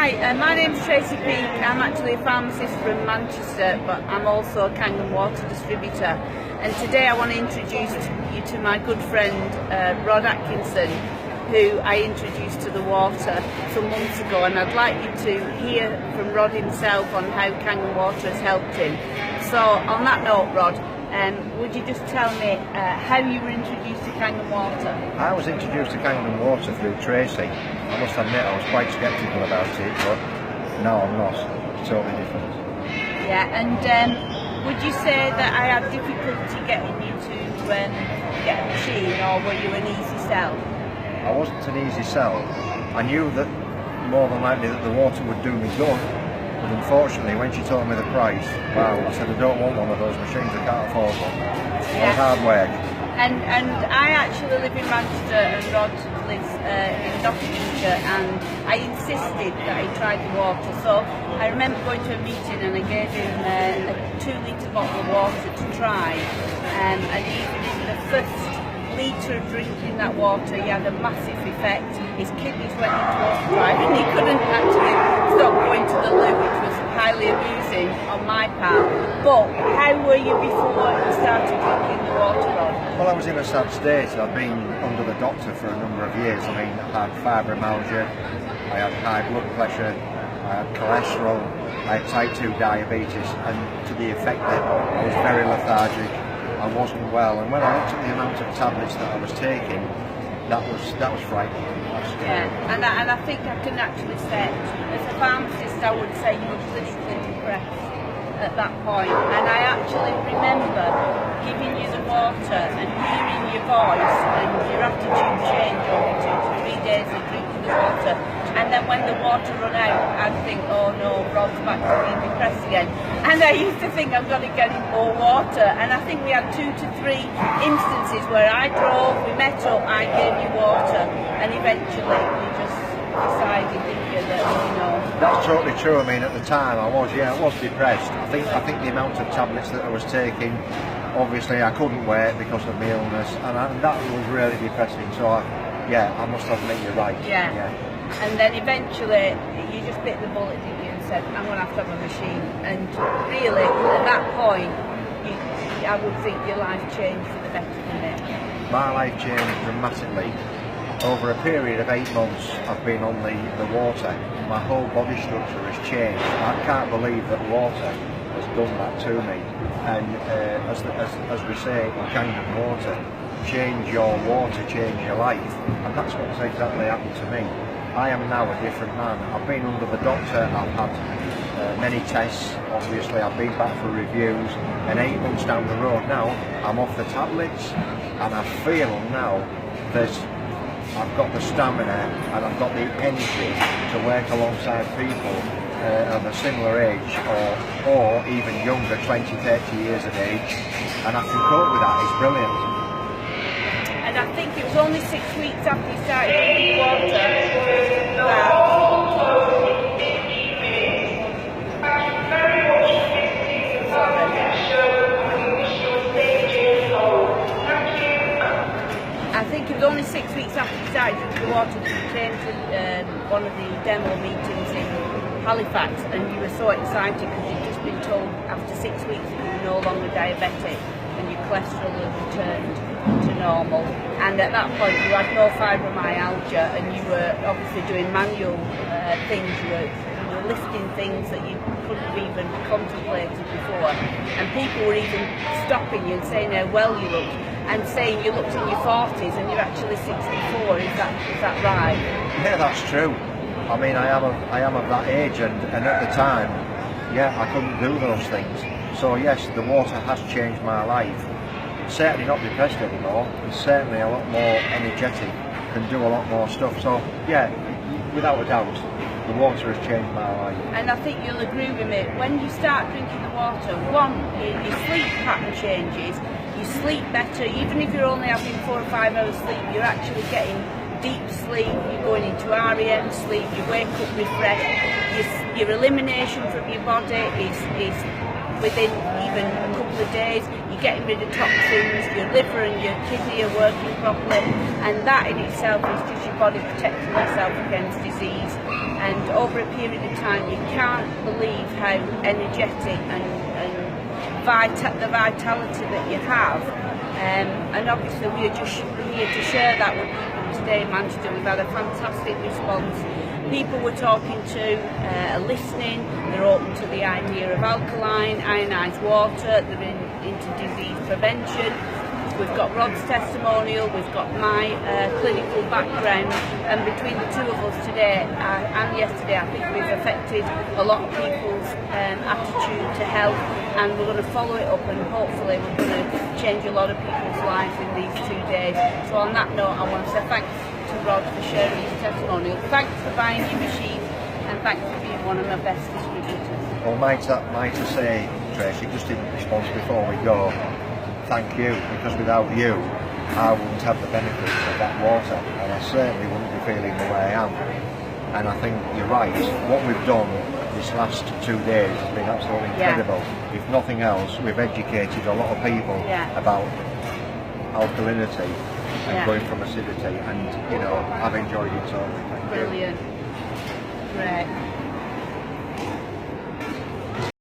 Hi, my name's Tracy Peake. I'm actually a pharmacist from Manchester, but I'm also a Kangen Water distributor. And today I want to introduce you to my good friend Rod Atkinson, who I introduced to the water some months ago. And I'd like you to hear from Rod himself on how Kangen Water has helped him. So on that note, Rod, would you just tell me how you were introduced to Kangen Water? I was introduced to Kangen Water through Tracy. I must admit I was quite sceptical about it, but no, I'm not. It's totally different. Yeah, and would you say that I had difficulty getting you to get a machine, or were you an easy sell? I wasn't an easy sell. I knew that more than likely that the water would do me good, but unfortunately when she told me the price, wow, I said I don't want one of those machines, I can't afford one. It was hard work. And I actually live in Manchester and Rod lives in Nottinghamshire, and I insisted that he tried the water. So I remember going to a meeting and I gave him a 2-litre bottle of water to try, and even in the first litre of drinking that water he had a massive effect. His kidneys went into overdrive and he couldn't actually stop going to the loo, which was highly amusing on my part. But how were you before you started drinking the water, Rod? Well, I was in a sad state. I'd been under the doctor for a number of years. I mean, I had fibromyalgia, I had high blood pressure, I had cholesterol, I had type 2 diabetes, and to the effect that I was very lethargic, I wasn't well. And when I looked at the amount of tablets that I was taking, that was frightening. Yeah, and I think I can actually say, as a pharmacist, I would say you were clinically depressed at that point. And I actually remember giving you the water and hearing your voice and your attitude change over 2 to 3 days of drinking the water. And then when the water run out, I'd think, oh no, Rod's back to being depressed again. And I used to think I'm going to get him more water. And I think we had 2 to 3 instances where I drove, we met up, I gave you water, and eventually we just decided, didn't you, that, you know. That's totally true. I mean, at the time I was depressed. I think the amount of tablets that I was taking, obviously I couldn't wait because of my illness, and that was really depressing. So I must admit you're right. Yeah. And then eventually you just bit the bullet, didn't you, and said, I'm going to have a machine. And really, at that point, I would think your life changed for the better, didn't it? My life changed dramatically. Over a period of 8 months I've been on the water. My whole body structure has changed. I can't believe that water has done that to me. And as we say in Kangen Water, change your water, change your life. And that's what's exactly happened to me. I am now a different man. I've been under the doctor, I've had many tests, obviously I've been back for reviews, and 8 months down the road now, I'm off the tablets, and I feel now that I've got the stamina and I've got the energy to work alongside people of a similar age or even younger, 20, 30 years of age, and I can cope with that. It's brilliant. And I think it was only 6 weeks after you started drinking water that you came to one of the demo meetings in Halifax, and you were so excited because you'd just been told after 6 weeks that you were no longer diabetic and your cholesterol had returned to normal. And at that point you had no fibromyalgia, and you were obviously doing manual things. You were lifting things that you couldn't have even contemplated before, and people were even stopping you and saying how well you looked, and saying you looked in your 40s and you're actually 64. Is that right? Yeah, that's true. I mean, I am of that age, and at the time, I couldn't do those things. So yes, the water has changed my life. Certainly not depressed anymore, and certainly a lot more energetic, can do a lot more stuff. So yeah, without a doubt, the water has changed my life. And I think you'll agree with me, when you start drinking the water, one, your sleep pattern changes, you sleep better. Even if you're only having 4 or 5 hours sleep, you're actually getting deep sleep, you're going into REM sleep, you wake up refreshed, your elimination from your body is within even a couple of days. You're getting rid of toxins, your liver and your kidney are working properly, and that in itself is just your body protecting itself against disease. And over a period of time, you can't believe how energetic and the vitality that you have. And obviously we're just here to share that with people today in Manchester. We've had a fantastic response. People we're talking to are listening, they're open to the idea of alkaline, ionised water, they're into disease prevention. We've got Rod's testimonial, we've got my clinical background, and between the two of us today and yesterday, I think we've affected a lot of people's attitude to health, and we're going to follow it up, and hopefully we're going to change a lot of people's lives in these 2 days. So on that note, I want to say thanks to Rod for sharing his testimonial, thanks for buying your machine, and thanks for being one of my best distributors. Well, might I say, Tracy, just in response before we go, thank you, because without you I wouldn't have the benefits of that water, and I certainly wouldn't be feeling the way I am. And I think you're right, what we've done this last 2 days has been absolutely incredible. If nothing else, we've educated a lot of people about alkalinity and going from acidity, and you know, I've enjoyed it so much. Brilliant. Great.